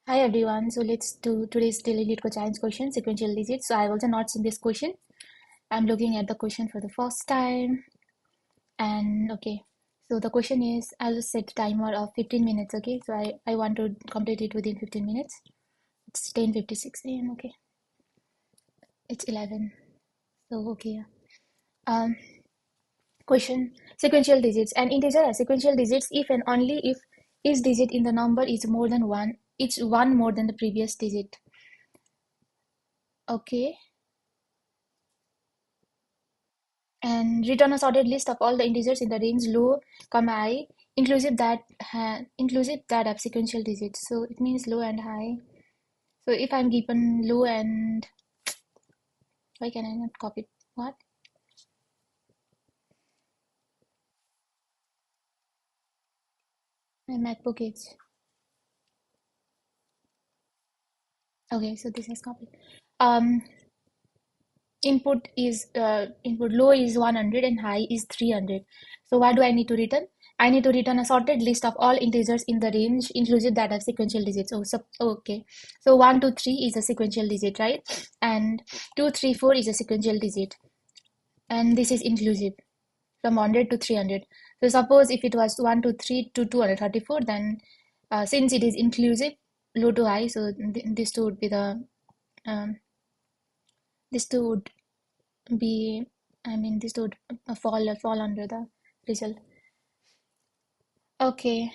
Hi everyone, so let's do today's daily lead code challenge question, sequential digits. So I've also not seen this question. I'm looking at the question for the first time. And okay, so the question is, I'll just set a timer of 15 minutes, okay? So I want to complete it within 15 minutes. It's 10:56 a.m., okay? It's 11. So okay, yeah. Um, Question, sequential digits. An integer has sequential digits if and only if each digit in the number is more than one, each one more than the previous digit. Okay. And return a sorted list of all the integers in the range low, comma I, inclusive that have sequential digits. So it means low and high. So if I'm given low and why can I not copy what? My MacBook is okay. So this is copied. Um, input low is 100 and high is 300. So what do I need to return? I need to return a sorted list of all integers in the range inclusive that have sequential digits. Okay, so 1 2 3 is a sequential digit, right? And 2 3 4 is a sequential digit, and this is inclusive from 100 to 300. So suppose if it was 1 2 3 to 234, then since it is inclusive low to high, so this two would be the um, this two would be, I mean, this would fall under the result. Okay.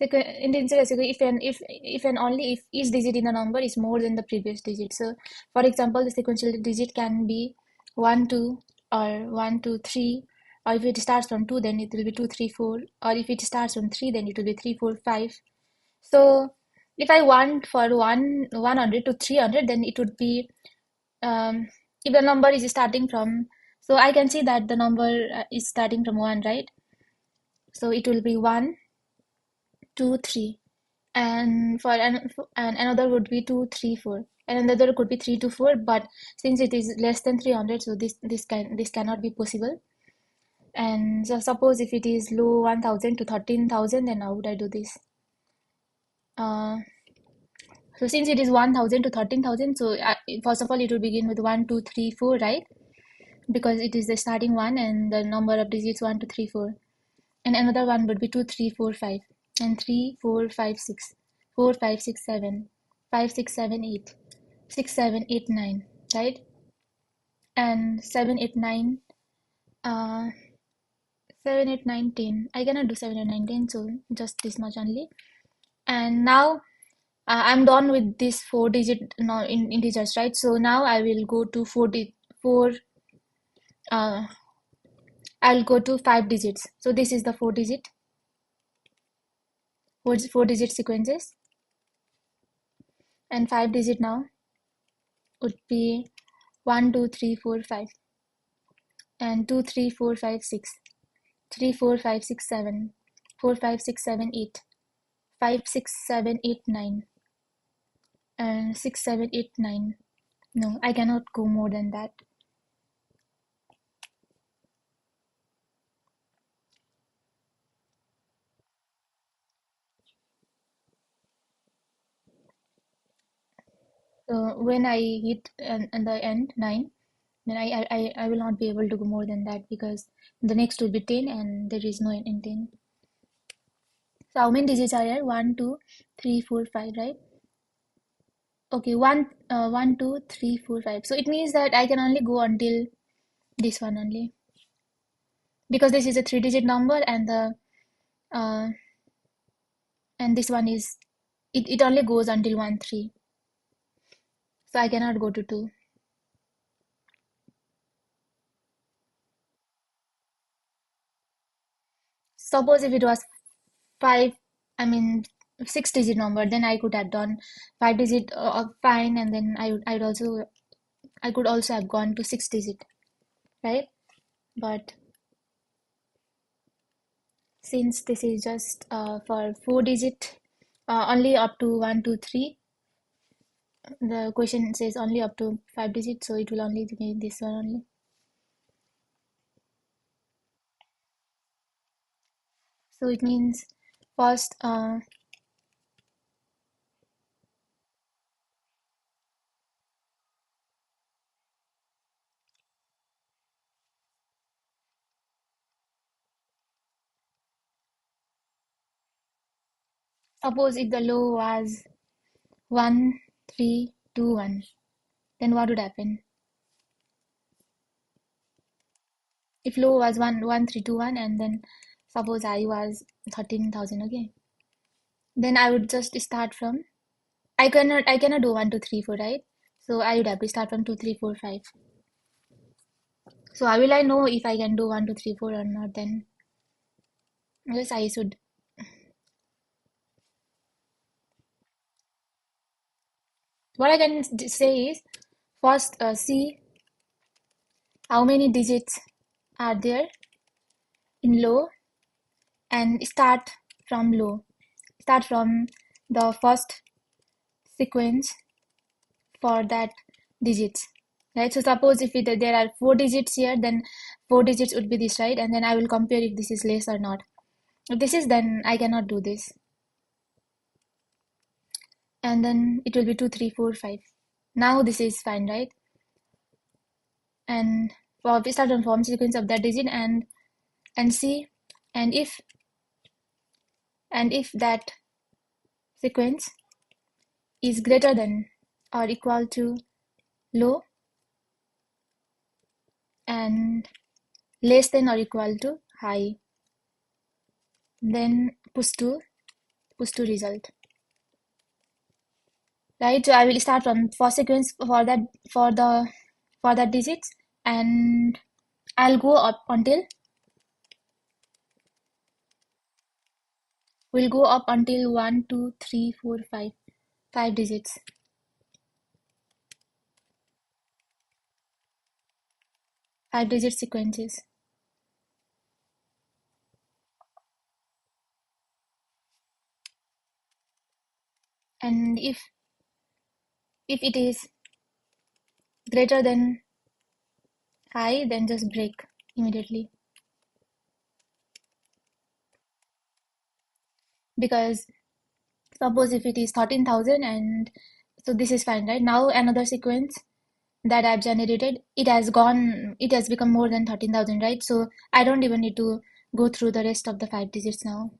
In the integer sequence, if and only if each digit in the number is more than the previous digit. So, for example, the sequential digit can be 1 2 or 1 2 3, or if it starts from 2, then it will be 2 3 4, or if it starts from 3, then it will be 3 4 5. So, if I want for 100 to 300, then it would be if the number is starting from, so I can see that the number is starting from 1, right? So it will be 1 2 3, and and another would be 2 3 4, and another could be 3 to 4, but since it is less than 300, so this cannot be possible. And so suppose if it is low 1000 to 13,000, then how would I do this? uh, so since it is 1000 to 13,000, so first of all it will begin with 1 2 3 4, right? Because it is the starting one and the number of digits 1 2 3 4. And another one would be 2 3 4 5, and 3 4 5 6, 4 5 6 7, 5 6 7 8, 6 7 8 9, right? And 7 8 9, uh 7 8 9 10. I cannot do 7 8 9 10, so just this much only. And now I'm done with this four digit now in integers, right? So now I will go to 4 uh I'll go to 5 digits. So this is the four digit sequences, and 5 digit now would be 1 2 3 4 5, and 2 3 4 5 6, 3 4 5 6 7, 4 5 6 7 8, 5 6 7 8 9, and 6 7 8 9. No, I cannot go more than that. So when I hit and the end 9, then I will not be able to go more than that, because the next will be 10 and there is no in 10. So how many digits are there? 1 2 3 4 5, right? Okay, 1 2 3 4 5. So it means that I can only go until this one only, because this is a three-digit number, uh and this one is, it only goes until 1 3. So I cannot go to 2. Suppose if it was 5, I mean 6-digit number, then I could have done 5 digit, fine, and then I could also have gone to 6 digit, right? But since this is just for 4 digit, only up to 1 2 3, the question says only up to 5 digits, so it will only be this one only. So it means first, Suppose if the low was 1, 3, 2, 1, then what would happen? If low was 1, 1, 3, 2, 1, and then suppose high was 13,000, okay? Then I would just start from, I cannot do 1, 2, 3, 4, right? So I would have to start from 2, 3, 4, 5. So how will I know if I can do 1, 2, 3, 4 or not then? Yes, I should. What I can say is first see how many digits are there in low and start from low. Start from the first sequence for that digits. Right? So suppose if there are 4 digits here, then 4 digits would be this, right? And then I will compare if this is less or not. If this is, then I cannot do this. And then it will be 2, 3, 4, 5. Now this is fine, right? And we start on form sequence of that digit and see, and if that sequence is greater than or equal to low and less than or equal to high, then push to result. Right, so I will start from first sequence for that digits, and I'll go up until we'll go up until 1, 2, 3, 4, 5, 5 digits, 5 digit sequences. And if it is greater than high, then just break immediately, because suppose if it is 13,000, and so this is fine, right? Now another sequence that I've generated, it has become more than 13,000, right? So I don't even need to go through the rest of the 5 digits now.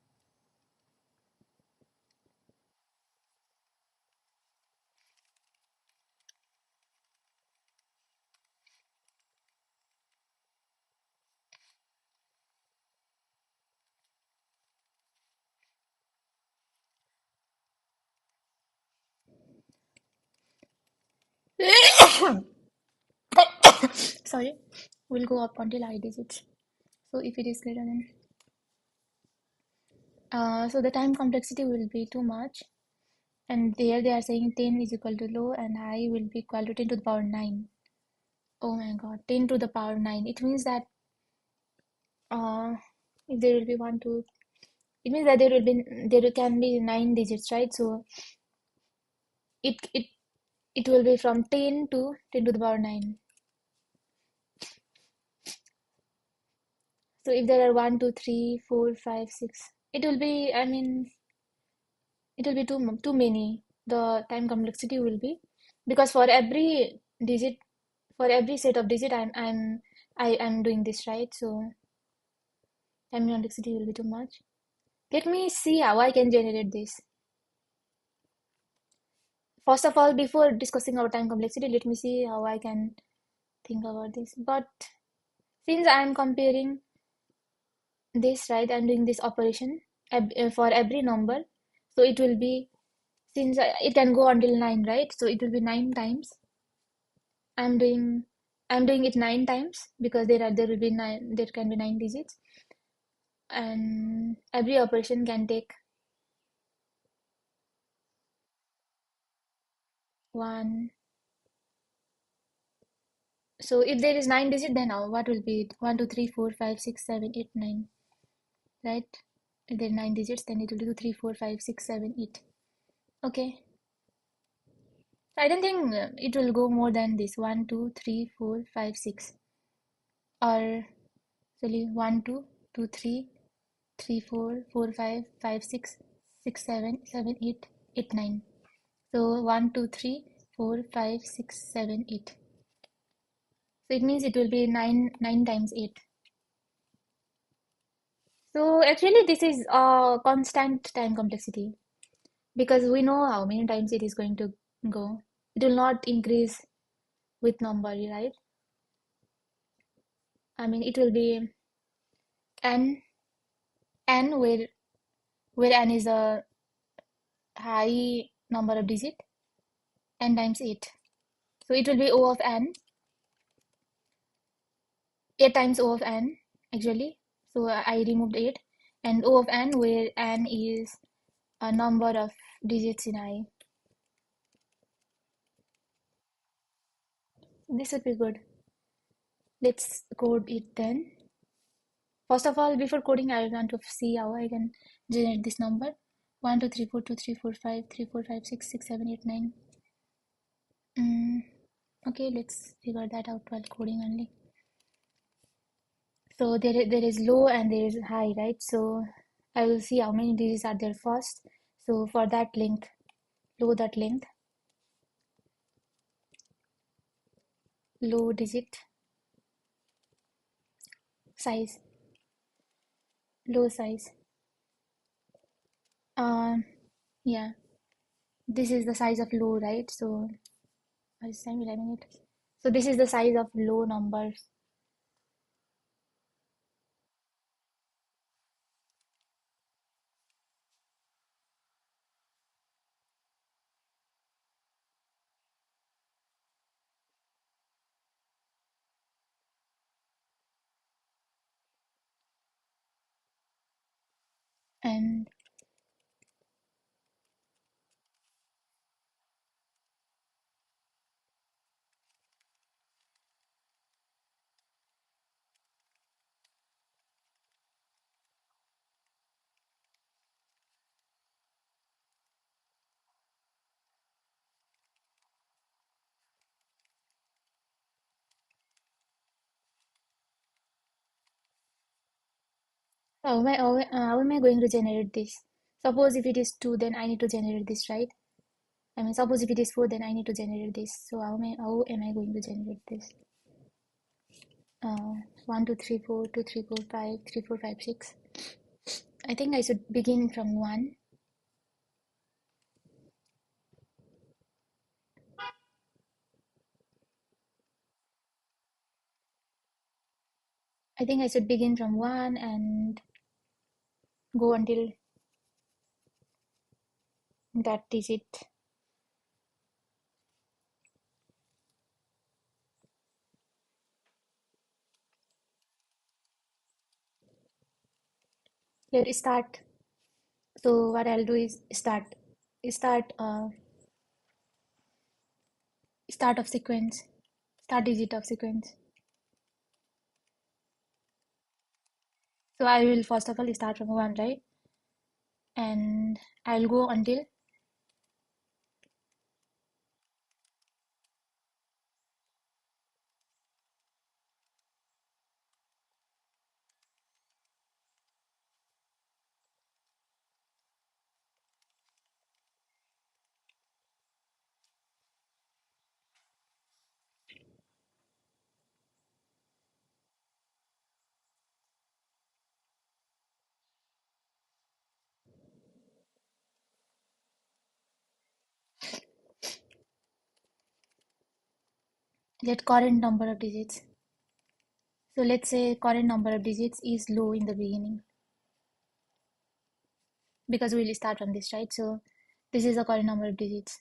Sorry, we'll go up until high digits. So if it is greater than, so the time complexity will be too much. And there they are saying 10 is equal to low and high will be equal to 10 to the power 9. Oh my god, 10 to the power 9. It means that uh, if there will be 1, 2, it means that there can be 9 digits, right? So it it it will be from 10 to 10 to the power 9. So if there are 1, 2, 3, 4, 5, 6, it will be, I mean, it will be too many. The time complexity will be, because for every digit, for every set of digit, I'm doing this, right? So time complexity will be too much. Let me see how I can generate this. First of all, before discussing our time complexity, let me see how I can think about this. But since I'm comparing this, right, I'm doing this operation for every number, so it will be, since it can go until 9, right? So it will be 9 times. I'm doing I'm doing it 9 times because there can be 9 digits, and every operation can take 1. So if there is 9 digit, then now what will be it? 1, 2, 3, 4, 5, 6, 7, 8, 9, right? If there are 9 digits, then it will be 2, 3, 4, 5, 6, 7, 8. Okay. I don't think it will go more than this 1, 2, 3, 4, 5, 6, or actually 1, 2, 2, 3, 3, 4, 4, 5, 5, 6, 6, 7, 7, 8, 8, 9. So 1, 2, 3, 4, 5, 6, 7, 8. So it means it will be 9 times 8. So actually this is a constant time complexity. because we know how many times it is going to go. It will not increase with number, right? I mean, it will be n n where n is a high number of digit, n times 8. So it will be O of n, 8 times O of n actually. So I removed 8, and O of n where n is a number of digits in I. This would be good. Let's code it then. First of all, before coding, I want to see how I can generate this number. 1, 2, 3, 4, 2, 3, 4, 5, 3, 4, 5, 6, 6, 7, 8, 9. Okay, let's figure that out while coding only. So there is low and there is high, right? So I will see how many digits are there first. So for that length, low that length, low digit size, low size. Um, yeah, this is the size of low, right? So first time writing it. So this is the size of low numbers, and how am I going to generate this? Suppose if it is 2, then I need to generate this, right? I mean, suppose if it is 4, then I need to generate this. So how am I going to generate this? 1, 2, 3, 4, 2, 3, 4, 5, 3, 4, 5, 6. I think I should begin from 1. I think I should begin from 1 and go until that digit. Let start. So what I'll do is start start of sequence, start digit of sequence. So I will first of all start from 1, right? And I'll go until let current number of digits. So let's say current number of digits is low in the beginning because we'll start from this, right? So this is the current number of digits.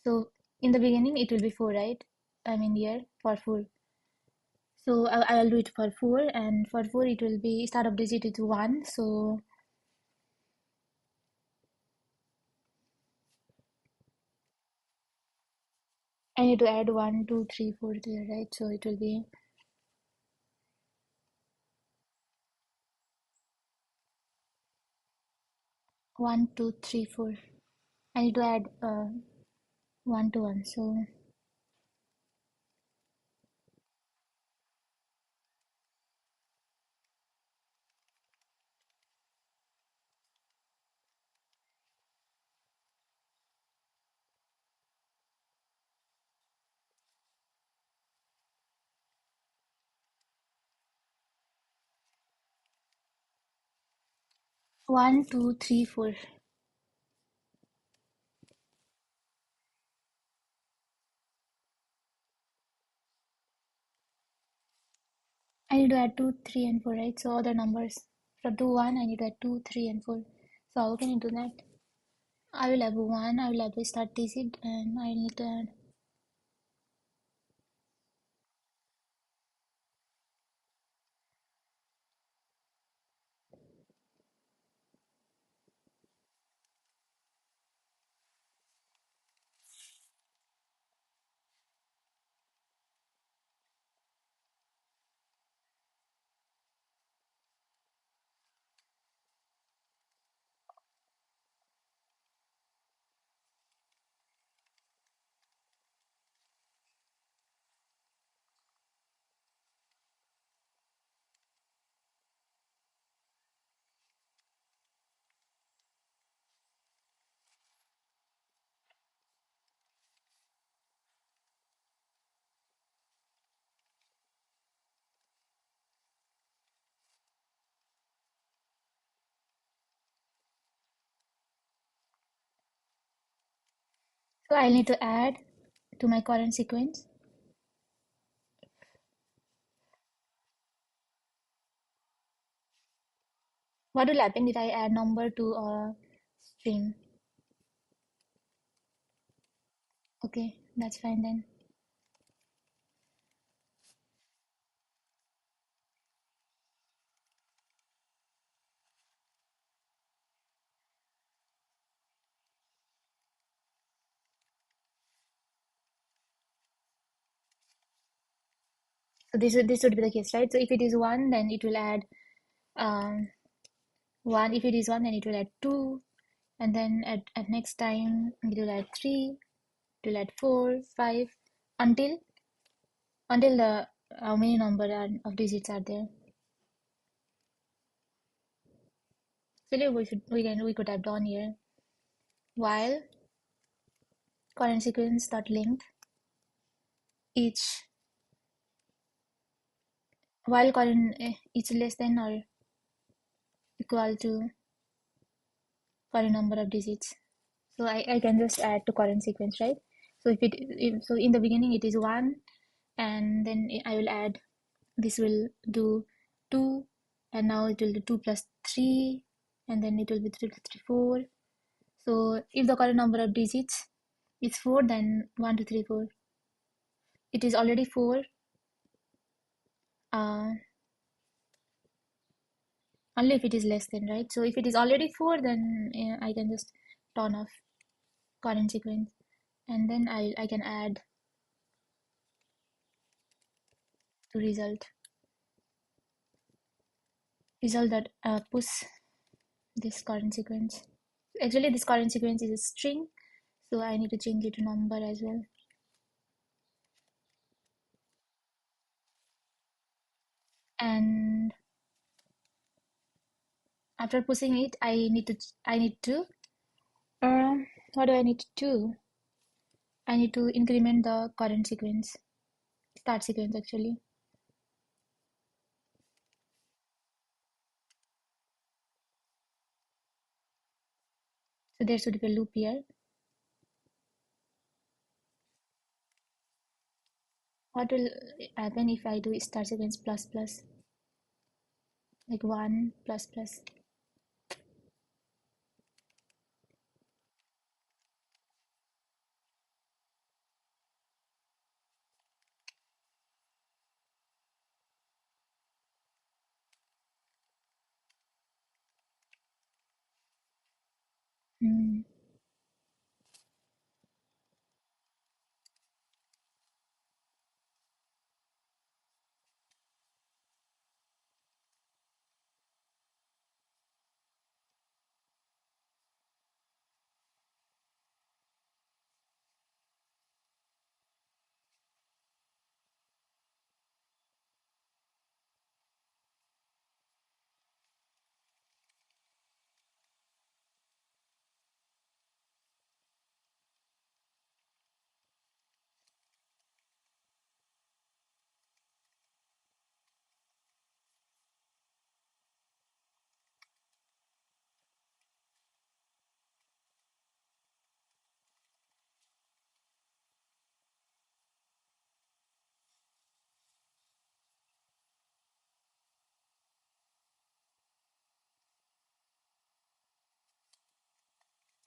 So in the beginning it will be 4, right? I mean here for 4. So I'll do it for 4, and for 4 it will be start of digit is 1. So I need to add 1, 2, 3, 4 there, right? So it will be 1, 2, 3, 4. I need to add 1 to 1. So 1, 2, 3, 4. I need to add 2, 3, and 4, right? So other numbers. From 2, 1, I need to add 2, 3, and 4. So how can I do that? I will have 1, I will have the start digit, and I need to add. So I need to add to my current sequence. What will happen if I add number to a string? Okay, that's fine then. So this would be the case, right? So if it is 1, then it will add um, 1. If it is 1, then it will add 2. And then at next time, it will add 3. It will add 4, 5, until the how many number of digits are there. Actually, we could have done here while current sequence dot length each while current each less than or equal to current number of digits. So I can just add to current sequence, right? So so in the beginning it is 1, and then I will add, this will do 2, and now it will do 2 plus 3, and then it will be 3 plus 3, 4. So if the current number of digits is 4, then 1, 2, 3, 4. It is already 4. Uh, Only if it is less than, right? So if it is already 4, then I can just turn off current sequence, and then I can add to result that push this current sequence. Actually, this current sequence is a string, so I need to change it to number as well. And after pushing it, I need to what do I need to do? I need to increment the current sequence, start sequence actually. So there should be a loop here. What will happen if I do start sequence plus plus, like 1 plus plus? Hmm.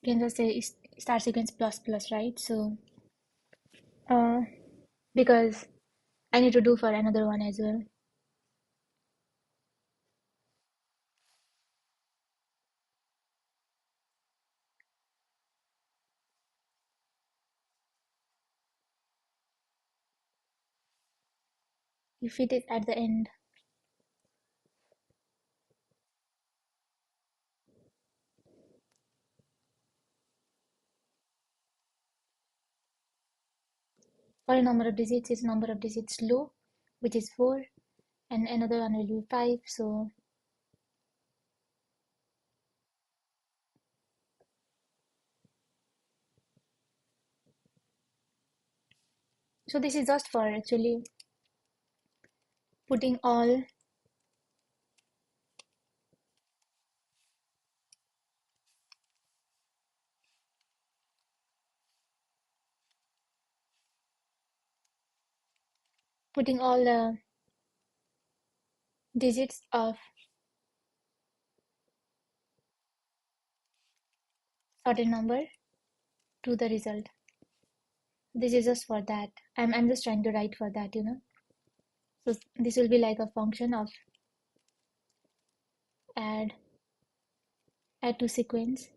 can just say start sequence plus plus, right? So uh, because I need to do for another one as well. You fit it at the end. For a number of digits is number of digits low, which is 4, and another one will be 5. So this is just for actually putting all the digits of certain number to the result. This is just for that. I'm just trying to write for that, you know. So this will be like a function of add add to sequence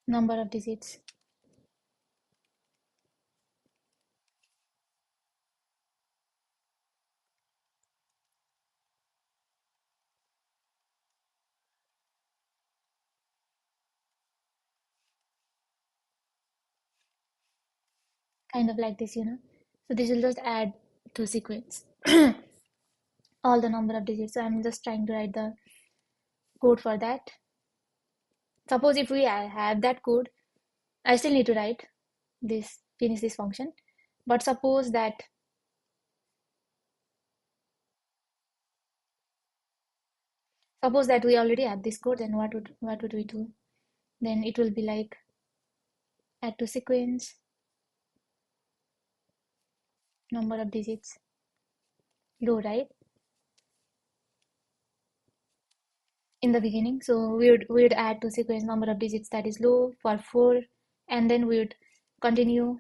number of digits. Kind of like this, you know. So this will just add to sequence all the number of digits. So I'm just trying to write the code for that. Suppose if we have that code, I still need to write this, finish this function. But suppose that we already have this code, then what would we do? Then it will be like add to sequence number of digits low, right? In the beginning. So we would add to sequence number of digits that is low for 4, and then we would continue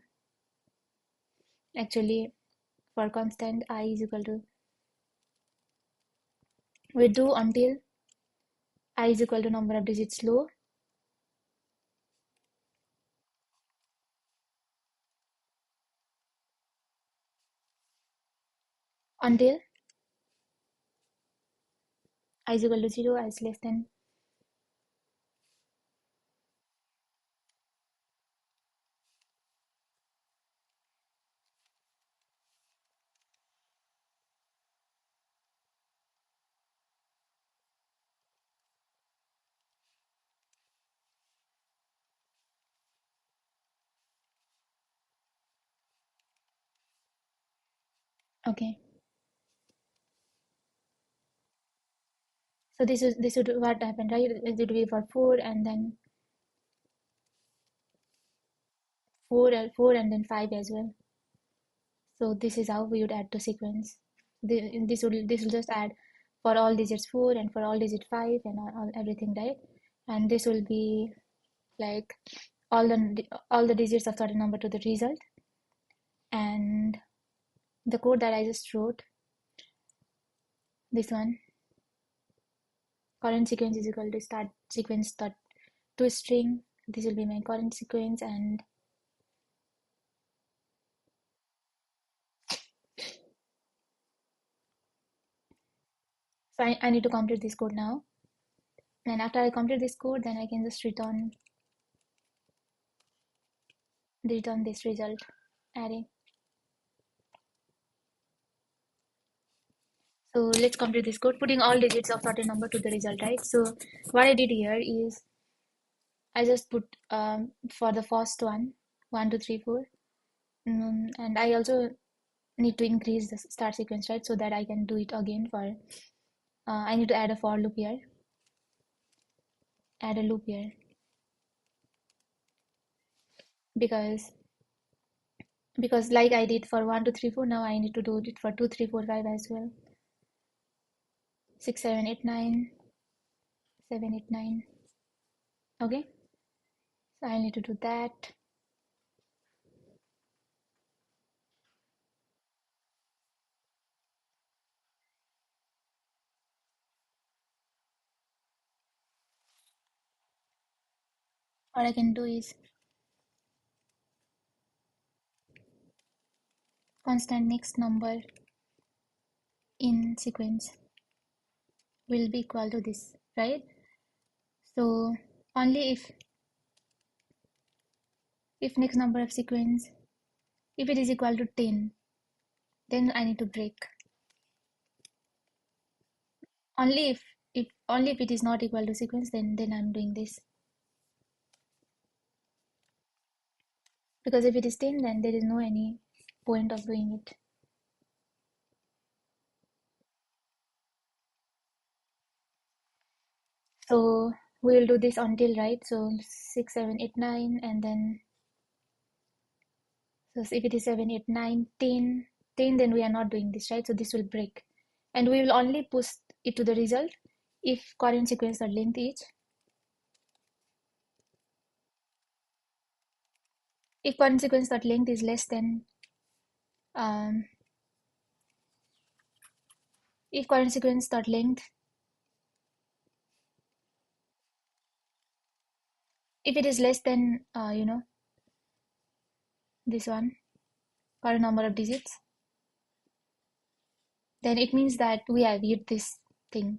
actually for constant I is equal to, we do until I is equal to number of digits low, until I is equal to 0, I is less than. Okay. So this would what happened, right? It would be for 4 and then 4 and then 5 as well. So this is how we would add to sequence. This will just add for all digits 4 and for all digit 5 and everything, right? And this will be like all the digits of certain number to the result. And the code that I just wrote, this one, current sequence is equal to start sequence dot to string. This will be my current sequence, and so I need to complete this code now. And after I complete this code, then I can just return this result array. So let's complete this code, putting all digits of certain number to the result, right? So what I did here is I just put for the first one, 1, 2, 3, 4, and I also need to increase the start sequence, right? So that I can do it again for, I need to add a for loop here, add a loop here, because like I did for 1, 2, 3, 4, now I need to do it for 2, 3, 4, 5 as well. 6, 7, 8, 9, 7, 8, 9. Okay, so I need to do that. What I can do is constant next number in sequence will be equal to this, right? So only if next number of sequence, if it is equal to 10, then I need to break. Only if it is not equal to sequence, then I'm doing this. Because if it is 10, then there is no any point of doing it. So we will do this until, right? So 6, 7, 8, 9, and then so if it is 7, 8, 9, 10, 10, then we are not doing this, right? So this will break. And we will only push it to the result if current sequence or length is, if current sequence dot length is less than, um, if current sequence dot length, if it is less than, this one, current number of digits, then it means that we have viewed this thing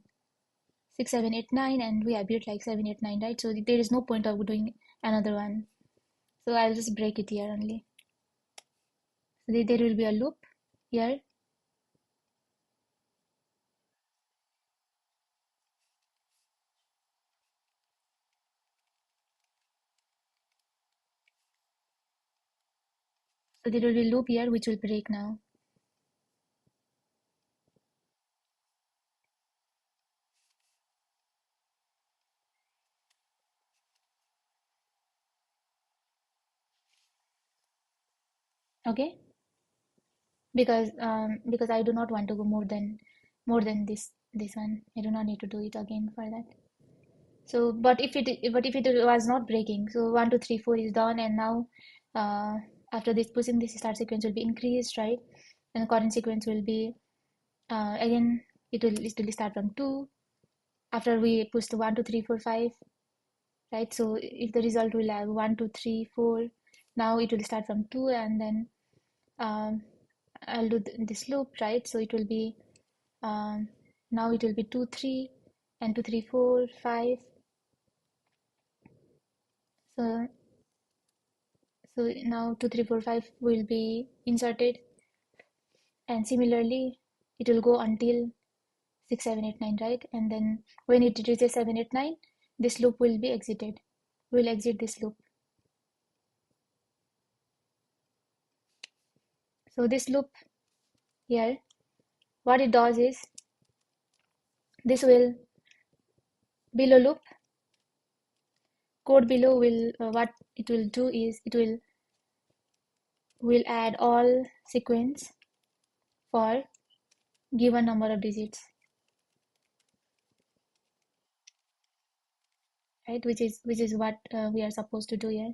6, 7, 8, 9, and we have viewed like 7, 8, 9, right? So there is no point of doing another one. So I'll just break it here only. So there will be a loop here. So there will be a loop here which will break now. Okay, because I do not want to go more than this one. I do not need to do it again for that. So but if it was not breaking, so 1 2 3 4 is done, and now after this pushing, this start sequence will be increased, right? And the current sequence will be again, it will start from 2 after we push the 1 2 3 4 5, right? So if the result will have 1 2 3 4, now it will start from 2, and then um, I'll do this loop, right? So it will be um, now it will be 2 3 and 2 3 4 5. So now 2 3 4 5 will be inserted, and similarly it will go until 6 7 8 9, right? And then when it reaches 7 8 9, this loop will be exited. We'll exit this loop. So this loop here, what it does is, this will, below loop code below will, what it will do is, it will add all sequence for given number of digits, right? Which is what we are supposed to do here.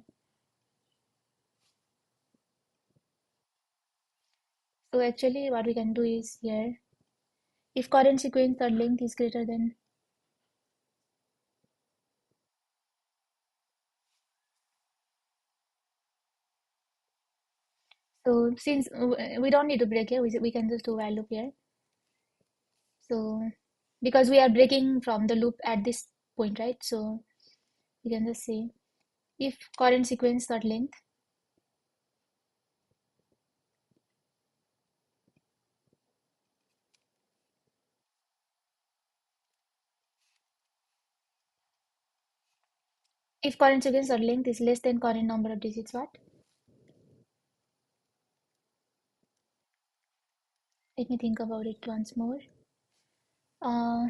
So actually what we can do is here, if current sequence or length is greater than, so since we don't need to break here, we can just do while loop here. So because we are breaking from the loop at this point, right? So we can just say, if current sequence dot length, if current sequence dot length is less than current number of digits, what? Let me think about it once more. Uh,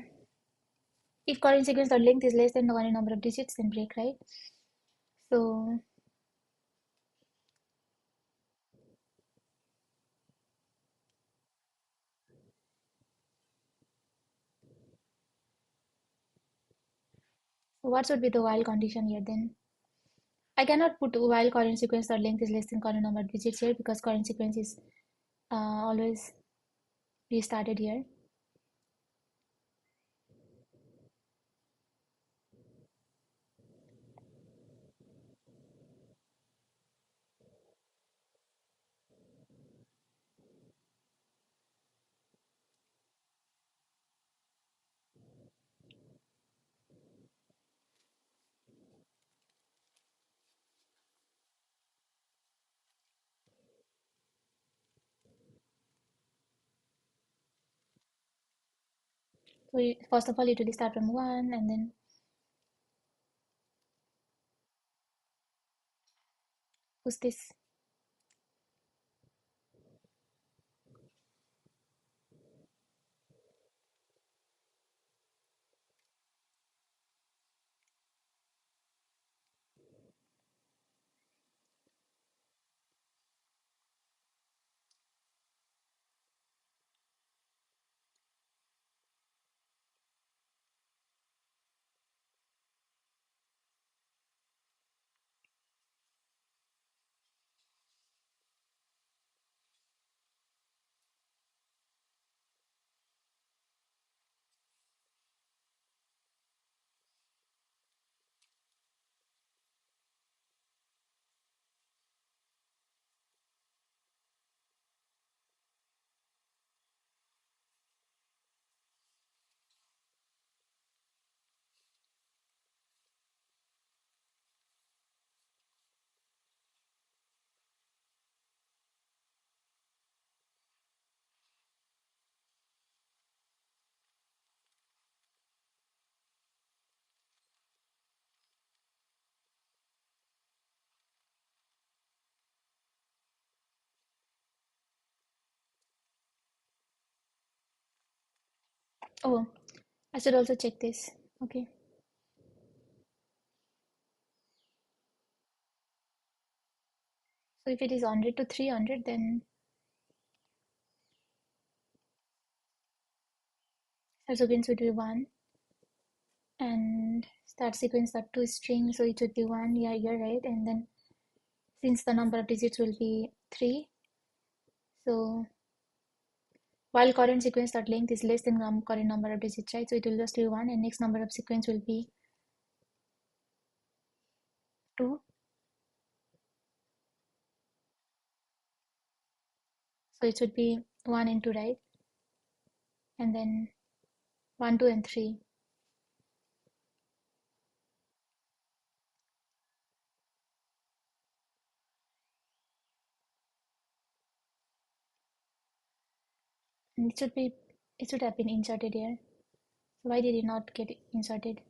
if current sequence dot length is less than the current number of digits, then break, right? So what should be the while condition here then? I cannot put while current sequence or length is less than current number of digits here because current sequence is always restarted here. So first of all, it will start from 1 and then push this. Oh, I should also check this. Okay. So if it is 100 to 300, then start sequence would be 1 and start sequence are 2 string, so it would be 1. Yeah, you're right. And then since the number of digits will be 3, so while current sequence dot length is less than current number of digits, right? So it will just be 1 and next number of sequence will be 2. So it should be 1 and 2, right? And then 1, 2, and 3. And it should have been inserted here. So why did it not get inserted?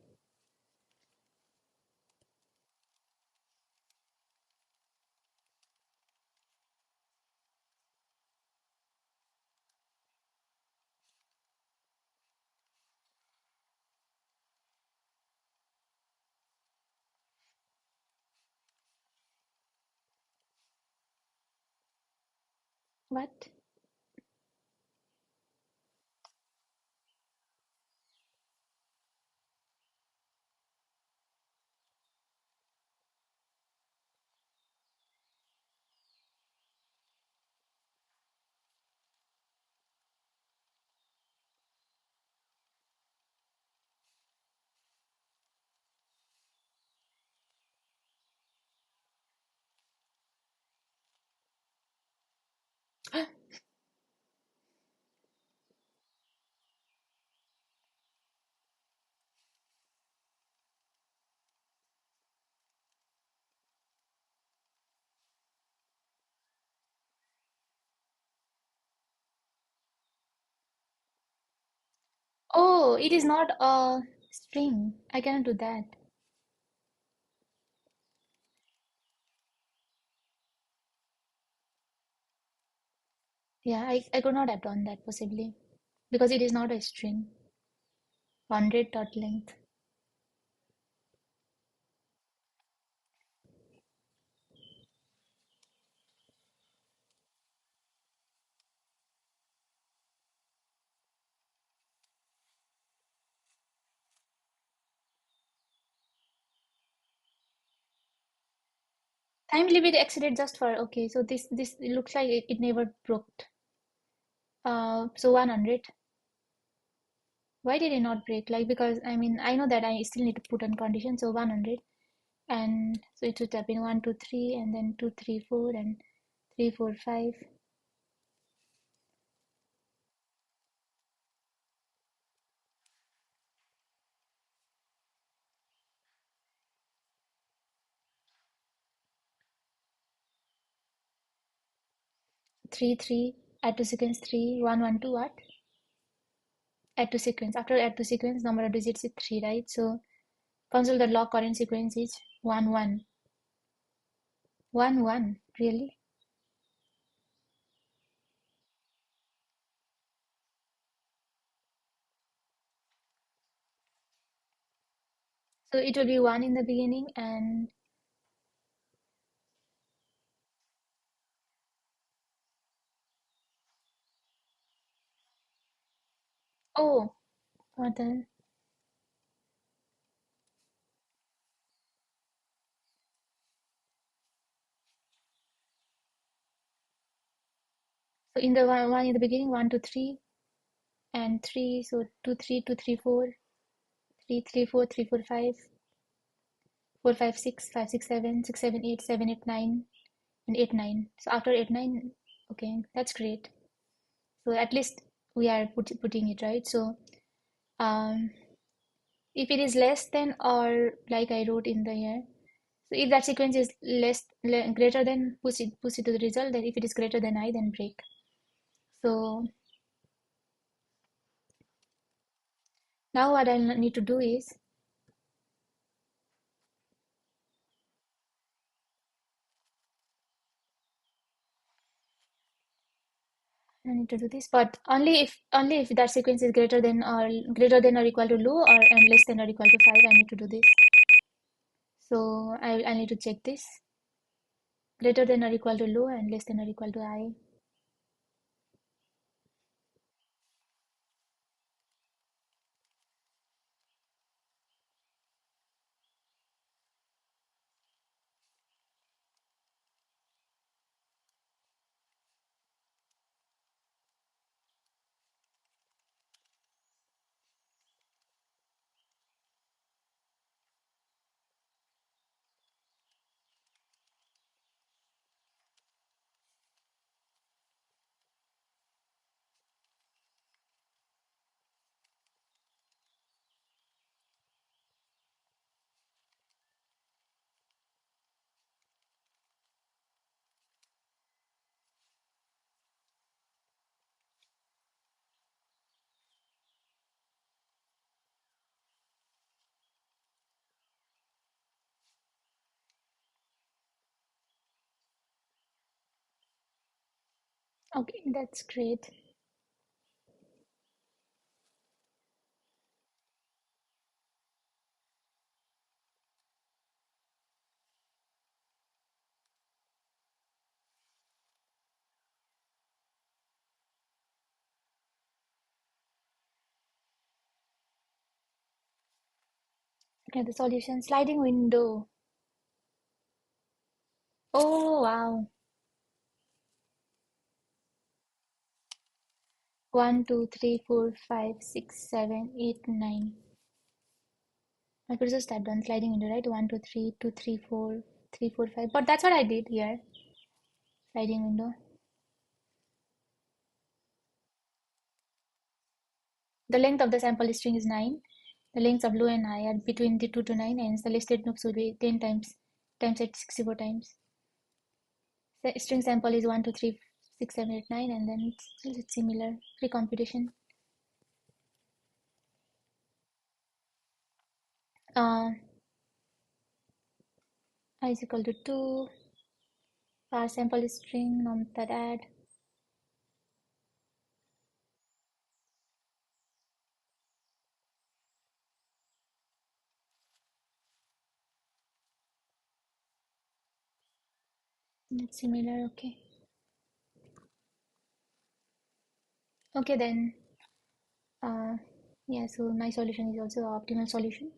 What? Oh, it is not a string. I cannot do that. Yeah, I could not have done that possibly because it is not a string. 100 dot length. Time limit exceeded just for, okay, so this it looks like it never broke. So 100. Why did it not break? Like, because I mean, I know that I still need to put on condition, so 100. And so it should have been 1 2 3 and then 2 3 4 and 3 4 5. 3 3, add to sequence 3 1 1 2 what? Add to sequence. After add to sequence, number of digits is 3, right? So console the log current sequence is 1 1 1 1. Really? So it will be 1 in the beginning and oh, what the? So in the one in the beginning, 1 2 3 and 3. So 2 3 2 3 4 3 3 4 3 4 5 4 5 6 5 6 7 6 7 8 7 8 9 and 8 9. So after 8 9, okay, that's great. So at least we are putting it right. So um, if it is less than or like I wrote in the here, so if that sequence is greater than, push it to the result. Then if it is greater than I, then break. So now what I need to do is I need to do this, but only if that sequence is greater than or equal to low or and less than or equal to 5. I need to do this. So I need to check this greater than or equal to low and less than or equal to I. Okay, that's great. Okay, the solution sliding window. Oh wow. 1 2 3 4 5 6 7 8 9. I could just type down sliding window, right? 1 2 3 2 3 4 3 4 5. But that's what I did here. Sliding window. The length of the sample string is 9. The lengths of low and high are between the 2 to 9, and the listed nooks will be 10 times at 64 times. The string sample is 1 2 3 6 7 8 9, and then it's similar pre-computation. Uh, I is equal to 2. Our sample string nom that add. It's similar. Okay. Okay then. Uh, yeah. So my solution is also optimal solution.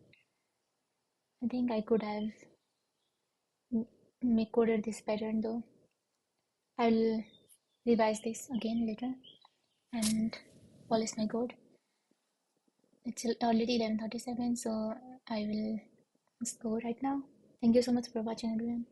I think I could have make coded this pattern though. I'll revise this again later and polish my code. It's already 11:37, so I will just go right now. Thank you so much for watching, everyone.